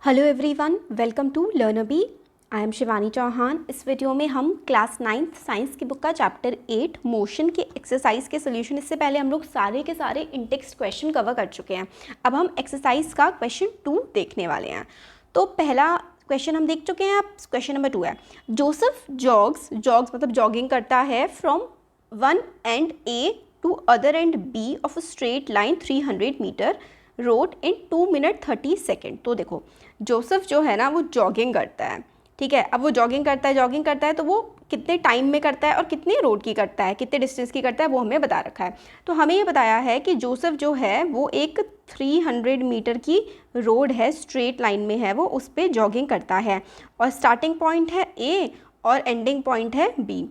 Hello everyone, welcome to LearnBee. I am Shivani Chauhan. इस video में हम क्लास 9th साइंस की बुक का चैप्टर 8 मोशन के एक्सरसाइज के सोल्यूशन, इससे पहले हम लोग सारे के सारे इन टेक्स्ट क्वेश्चन कवर कर चुके हैं। अब हम एक्सरसाइज का क्वेश्चन 2 देखने वाले हैं। तो पहला क्वेश्चन हम देख चुके हैं, अब क्वेश्चन नंबर 2 है। जोसेफ जॉग्स मतलब जॉगिंग करता है from one end A to other end B of a straight line 300 metre road in 2 minute 30 second. तो देखो, जोसेफ जो है ना वो जॉगिंग करता है, ठीक है। अब वो जॉगिंग करता है तो वो कितने टाइम में करता है और कितने रोड की करता है, कितने डिस्टेंस की करता है, वो हमें बता रखा है। तो हमें ये बताया है कि जोसेफ जो है वो एक 300 मीटर की रोड है, स्ट्रेट लाइन में है, वो उस पर जॉगिंग करता है और स्टार्टिंग पॉइंट है ए और एंडिंग पॉइंट है बी।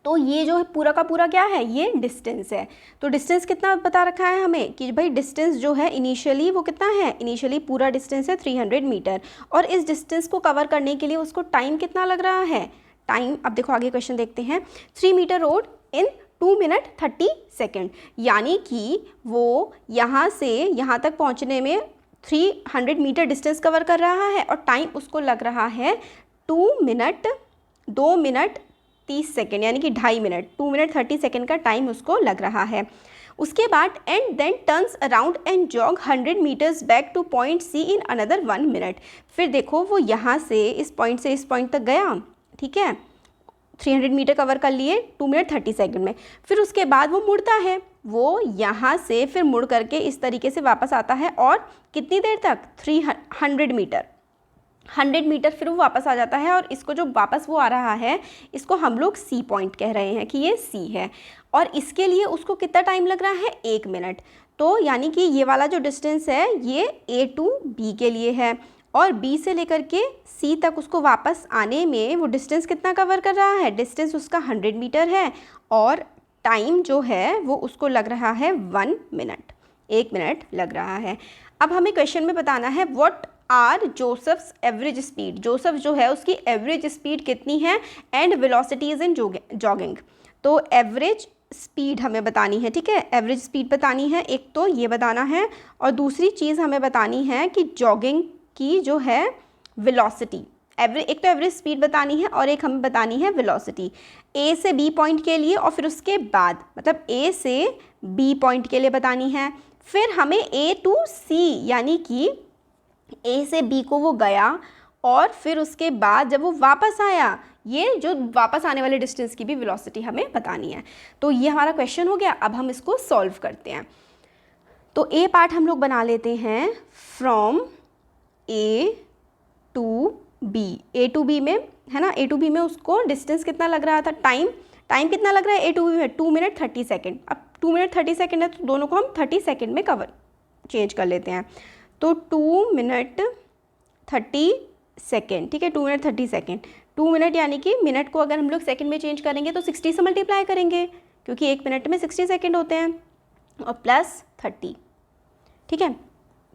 तो ये जो है पूरा का पूरा क्या है, ये डिस्टेंस है। तो डिस्टेंस कितना बता रखा है हमें कि भाई डिस्टेंस जो है इनिशियली वो कितना है, इनिशियली पूरा डिस्टेंस है 300 मीटर, और इस डिस्टेंस को कवर करने के लिए उसको टाइम कितना लग रहा है, टाइम। अब देखो आगे क्वेश्चन देखते हैं। 3 metre road in 2 minute 30 second, यानी कि वो यहाँ से यहाँ तक पहुँचने में 300 मीटर डिस्टेंस कवर कर रहा है और टाइम उसको लग रहा है 2 मिनट 30 सेकेंड, यानी कि 2.5 मिनट, 2 मिनट 30 सेकेंड का टाइम उसको लग रहा है। उसके बाद and then turns around and jog 100 metres back to point C in another 1 minute. फिर देखो वो यहाँ से इस पॉइंट से इस पॉइंट तक गया, ठीक है, 300 मीटर कवर कर लिए 2 मिनट 30 सेकेंड में। फिर उसके बाद वो मुड़ता है, वो यहाँ से फिर मुड़ करके इस तरीके से वापस आता है और कितनी देर तक, 300 मीटर, 100 मीटर फिर वो वापस आ जाता है। और इसको जो वापस वो आ रहा है इसको हम लोग सी पॉइंट कह रहे हैं कि ये सी है, और इसके लिए उसको कितना टाइम लग रहा है, 1 मिनट। तो यानी कि ये वाला जो डिस्टेंस है ये ए टू बी के लिए है, और बी से लेकर के सी तक उसको वापस आने में वो डिस्टेंस कितना कवर कर रहा है, डिस्टेंस उसका 100 मीटर है, और टाइम जो है वो उसको लग रहा है 1 मिनट, 1 मिनट लग रहा है। अब हमें क्वेश्चन में बताना है what are Joseph's average speed, Joseph जो है उसकी एवरेज स्पीड कितनी है, एंड वेलोसिटीज इन जॉगिंग। तो एवरेज स्पीड हमें बतानी है, ठीक है, एवरेज स्पीड बतानी है, एक तो ये बताना है, और दूसरी चीज़ हमें बतानी है कि जॉगिंग की जो है वेलोसिटी, एक तो एवरेज स्पीड बतानी है और एक हमें बतानी है वेलोसिटी, ए से बी पॉइंट के लिए, और फिर उसके बाद मतलब ए से बी पॉइंट के लिए बतानी है। फिर हमें ए टू सी, यानी कि ए से बी को वो गया और फिर उसके बाद जब वो वापस आया, ये जो वापस आने वाले डिस्टेंस की भी वेलोसिटी हमें बतानी है। तो ये हमारा क्वेश्चन हो गया। अब हम इसको सॉल्व करते हैं। तो ए पार्ट हम लोग बना लेते हैं, from A to B, A to B में है ना, ए टू बी में उसको डिस्टेंस कितना लग रहा था, टाइम कितना लग रहा है ए टू बी में, 2 मिनट 30 सेकेंड। अब 2 मिनट 30 सेकेंड है तो दोनों को हम 30 सेकेंड में कवर चेंज कर लेते हैं। तो 2 मिनट 30 सेकेंड, ठीक है, 2 मिनट 30 सेकेंड, 2 मिनट यानी कि मिनट को अगर हम लोग सेकेंड में चेंज करेंगे तो 60 से मल्टीप्लाई करेंगे, क्योंकि 1 मिनट में 60 सेकेंड होते हैं, और प्लस 30, ठीक है,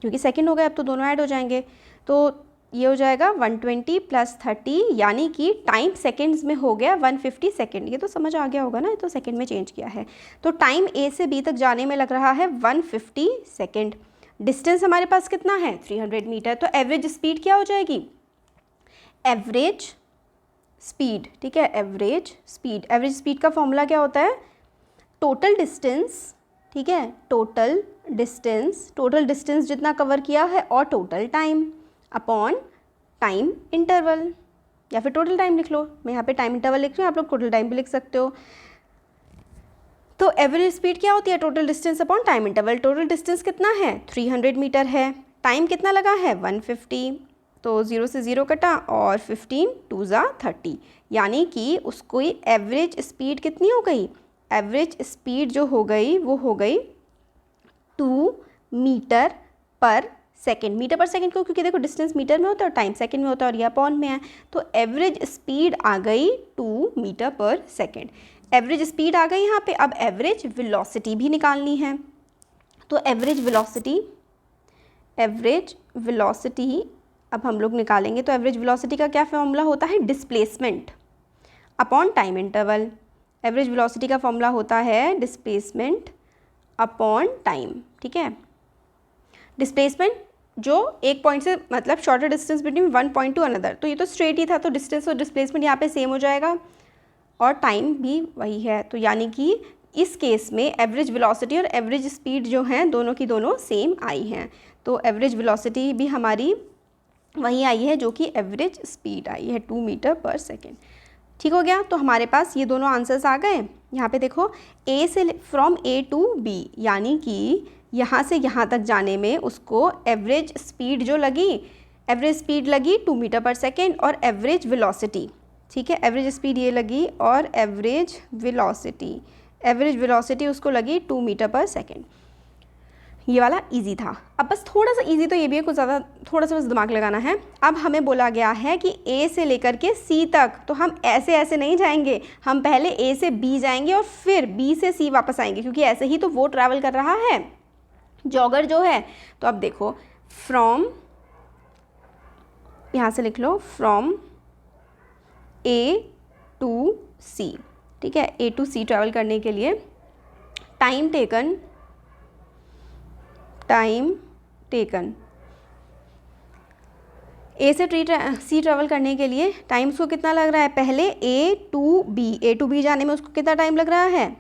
क्योंकि सेकेंड हो गए अब तो दोनों ऐड हो जाएंगे। तो ये हो जाएगा 120 प्लस 30, यानी कि टाइम सेकेंड्स में हो गया 150 सेकेंड। ये तो समझ आ गया होगा ना, ये तो सेकेंड में चेंज किया है। तो टाइम ए से बी तक जाने में लग रहा है 150 सेकेंड। डिस्टेंस हमारे पास कितना है, 300 मीटर। तो एवरेज स्पीड क्या हो जाएगी, एवरेज स्पीड, ठीक है, एवरेज स्पीड का फॉर्मूला क्या होता है, टोटल डिस्टेंस, ठीक है, टोटल डिस्टेंस जितना कवर किया है और total time upon time interval, या फिर टोटल टाइम लिख लो। मैं यहाँ पे टाइम इंटरवल लिख रही हूँ, आप लोग टोटल टाइम भी लिख सकते हो। तो एवरेज स्पीड क्या होती है, total distance upon time interval. Total distance कितना है, 300 मीटर है, टाइम कितना लगा है 150, तो 0 से 0 कटा और 15 2 ज़ा 30, यानी कि उसको एवरेज स्पीड कितनी हो गई, एवरेज स्पीड जो हो गई वो हो गई 2 metre per second. Metre per second क्यों, क्योंकि देखो डिस्टेंस मीटर में होता है और टाइम सेकेंड में होता है, और ये अपॉन में है। तो एवरेज स्पीड आ गई 2 metre per second. Average speed आ गई यहाँ पे। अब एवरेज वेलोसिटी भी निकालनी है। तो एवरेज वेलोसिटी अब हम लोग निकालेंगे। तो एवरेज वेलोसिटी का क्या फॉर्मूला होता है, displacement upon time interval. Average velocity का फॉर्मूला होता है डिस्प्लेसमेंट अपॉन टाइम, ठीक है। डिस्प्लेसमेंट जो एक पॉइंट से मतलब shorter distance between one point two another, तो ये तो स्ट्रेट ही था, तो डिस्टेंस और डिस्प्लेसमेंट यहाँ पे सेम हो जाएगा और टाइम भी वही है। तो यानी कि इस केस में एवरेज वेलोसिटी और एवरेज स्पीड जो हैं दोनों की दोनों सेम आई हैं। तो एवरेज वेलोसिटी भी हमारी वही आई है जो कि एवरेज स्पीड आई है 2 मीटर पर सेकेंड। ठीक हो गया। तो हमारे पास ये दोनों आंसर्स आ गए। यहाँ पे देखो ए से फ्रॉम ए टू बी, यानी कि यहाँ से यहाँ तक जाने में उसको एवरेज स्पीड जो लगी, एवरेज स्पीड लगी 2 मीटर पर सेकेंड और एवरेज वेलोसिटी, ठीक है, एवरेज स्पीड ये लगी और एवरेज वेलोसिटी उसको लगी 2 मीटर पर सेकेंड। ये वाला इजी था। अब बस थोड़ा सा इजी तो ये भी है, कुछ ज़्यादा थोड़ा सा बस दिमाग लगाना है। अब हमें बोला गया है कि ए से लेकर के सी तक, तो हम ऐसे ऐसे नहीं जाएंगे, हम पहले ए से बी जाएंगे और फिर बी से सी वापस आएंगे, क्योंकि ऐसे ही तो वो ट्रैवल कर रहा है जॉगर जो है। तो अब देखो फ्रॉम, यहाँ से लिख लो फ्रॉम ए टू सी, ठीक है, ए टू सी ट्रैवल करने के लिए टाइम टेकन ए से सी ट्रैवल करने के लिए टाइम उसको कितना लग रहा है, पहले ए टू बी जाने में उसको कितना टाइम लग रहा है,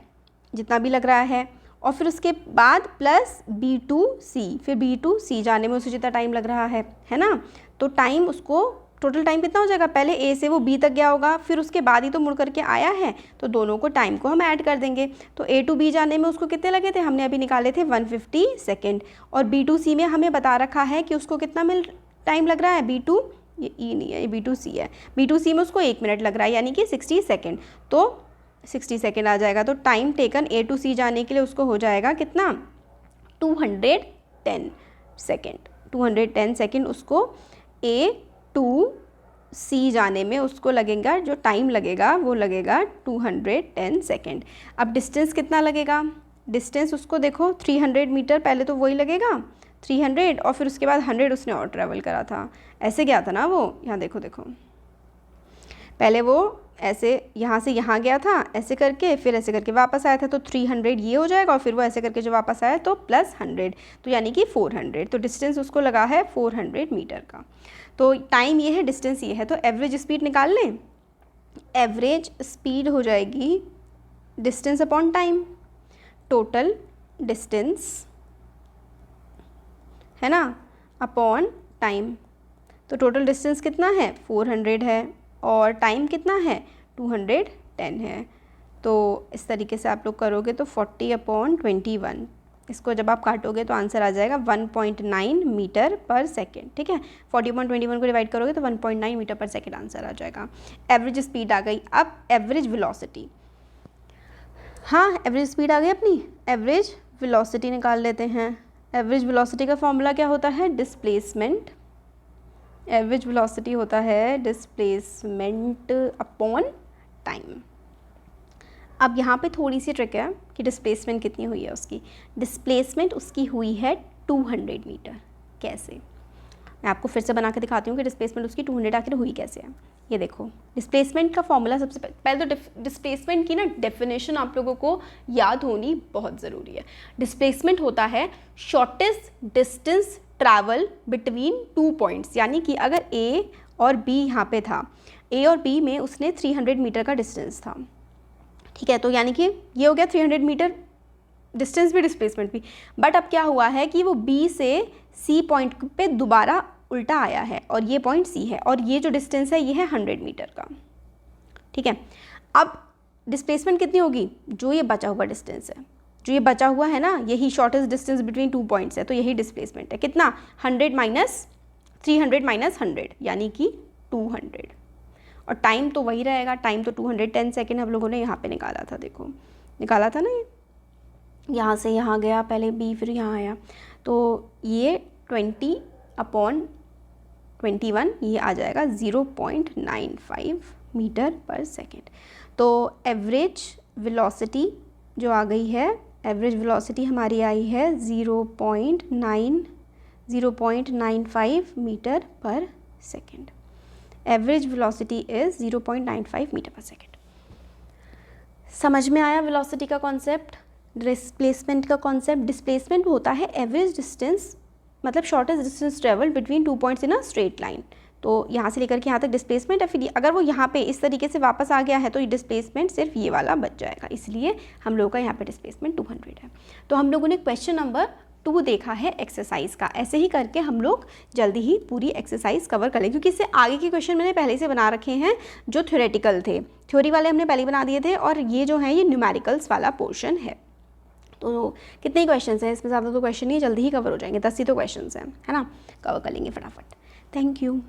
जितना भी लग रहा है, और फिर उसके बाद प्लस बी टू सी, फिर बी टू सी जाने में उसे जितना टाइम लग रहा है ना। तो टाइम उसको टोटल टाइम कितना हो जाएगा, पहले ए से वो बी तक गया होगा, फिर उसके बाद ही तो मुड़ करके आया है, तो दोनों को टाइम को हम ऐड कर देंगे। तो ए टू बी जाने में उसको कितने लगे थे, हमने अभी निकाले थे 150 सेकेंड, और बी टू सी में हमें बता रखा है कि उसको कितना टाइम लग रहा है, बी टू, ये ई नहीं है, ये बी टू सी है, बी टू सी में उसको 1 मिनट लग रहा है, यानी कि 60 सेकेंड, तो 60 सेकेंड आ जाएगा। तो टाइम टेकन ए टू सी जाने के लिए उसको हो जाएगा कितना, 210 सेकेंड, 210 सेकेंड उसको ए टू सी जाने में उसको लगेगा, जो टाइम लगेगा वो लगेगा 210 सेकेंड। अब डिस्टेंस कितना लगेगा, डिस्टेंस उसको देखो 300 मीटर, पहले तो वही लगेगा 300 और फिर उसके बाद 100 उसने और ट्रैवल करा था, ऐसे गया था ना वो, यहाँ देखो पहले वो ऐसे यहाँ से यहाँ गया था ऐसे करके, फिर ऐसे करके वापस आया था, तो 300 ये हो जाएगा, और फिर वो ऐसे करके जो वापस आया तो प्लस 100, तो यानी कि 400, तो डिस्टेंस उसको लगा है 400 मीटर का। तो टाइम ये है, डिस्टेंस ये है, तो एवरेज स्पीड निकाल लें। एवरेज स्पीड हो जाएगी distance upon time, total distance है ना अपॉन टाइम। तो टोटल डिस्टेंस कितना है, 400 है, और टाइम कितना है, 210 है। तो इस तरीके से आप लोग करोगे तो 40/21, इसको जब आप काटोगे तो आंसर आ जाएगा 1.9 मीटर पर सेकेंड, ठीक है। 40/21 को डिवाइड करोगे तो 1.9 मीटर पर सेकेंड आंसर आ जाएगा। एवरेज स्पीड आ गई। अब एवरेज वेलोसिटी, हाँ एवरेज स्पीड आ गई अपनी, एवरेज वेलोसिटी निकाल लेते हैं। एवरेज वेलोसिटी का फॉर्मूला क्या होता है, डिस्प्लेसमेंट, एवरेज वेलोसिटी होता है डिस्प्लेसमेंट अपॉन टाइम। अब यहाँ पे थोड़ी सी ट्रिक है कि डिस्प्लेसमेंट कितनी हुई है उसकी, डिस्प्लेसमेंट उसकी हुई है 200 मीटर। कैसे, मैं आपको फिर से बना के दिखाती हूँ कि डिस्प्लेसमेंट उसकी 200 आखिर हुई कैसे है। ये देखो डिस्प्लेसमेंट का फॉर्मूला, सबसे पहले तो डिस्प्लेसमेंट की ना डेफिनेशन आप लोगों को याद होनी बहुत ज़रूरी है। डिस्प्लेसमेंट होता है shortest distance travel between 2 points, यानी कि अगर ए और बी यहाँ पे था, ए और बी में उसने 300 मीटर का डिस्टेंस था, ठीक है, तो यानी कि ये हो गया 300 मीटर डिस्टेंस भी डिस्प्लेसमेंट भी। बट अब क्या हुआ है कि वो बी से सी पॉइंट पे दोबारा उल्टा आया है और ये पॉइंट सी है, और ये जो डिस्टेंस है ये है 100 मीटर का, ठीक है। अब डिस्प्लेसमेंट कितनी होगी, जो ये बचा हुआ डिस्टेंस है, जो ये बचा हुआ है ना, यही शॉर्टेस्ट डिस्टेंस बिटवीन 2 पॉइंट्स है, तो यही डिस्प्लेसमेंट है। कितना, 100 माइनस 300 माइनस 100, यानी कि 200, और टाइम तो वही रहेगा, टाइम तो 210 सेकेंड हम लोगों ने यहाँ पे निकाला था, देखो निकाला था ना, ये यहाँ से यहाँ गया पहले बी, फिर यहाँ आया, तो ये 20/21 ये आ जाएगा 0.95 मीटर पर सेकेंड। तो एवरेज वेलोसिटी जो आ गई है, एवरेज वेलोसिटी हमारी आई है 0.95 metre per second. Average velocity is 0.95 metre per second. समझ में आया वेलोसिटी का कॉन्सेप्ट, डिस्प्लेसमेंट का कॉन्सेप्ट। डिस्प्लेसमेंट होता है एवरेज डिस्टेंस मतलब shortest distance travel between 2 points in a straight line. तो यहाँ से लेकर के यहाँ तक डिस्प्लेसमेंट है, फिर अगर वो यहाँ पे इस तरीके से वापस आ गया है तो ये डिस्प्लेसमेंट सिर्फ ये वाला बच जाएगा, इसलिए हम लोगों का यहाँ पे डिस्प्लेसमेंट 200 है। तो हम लोगों ने क्वेश्चन नंबर 2 देखा है एक्सरसाइज का। ऐसे ही करके हम लोग जल्दी ही पूरी एक्सरसाइज कवर कर लेंगे, क्योंकि इससे आगे के क्वेश्चन मैंने पहले से बना रखे हैं जो थ्योरेटिकल थे, थ्योरी वाले हमने पहले बना दिए थे, और ये जो है ये न्यूमेरिकल्स वाला पोर्शन है। तो कितने क्वेश्चन हैं इसमें, ज़्यादा तो क्वेश्चन नहीं, जल्दी ही कवर हो जाएंगे, 10 ही तो क्वेश्चन हैं, है ना, कवर कर लेंगे फटाफट। Thank you.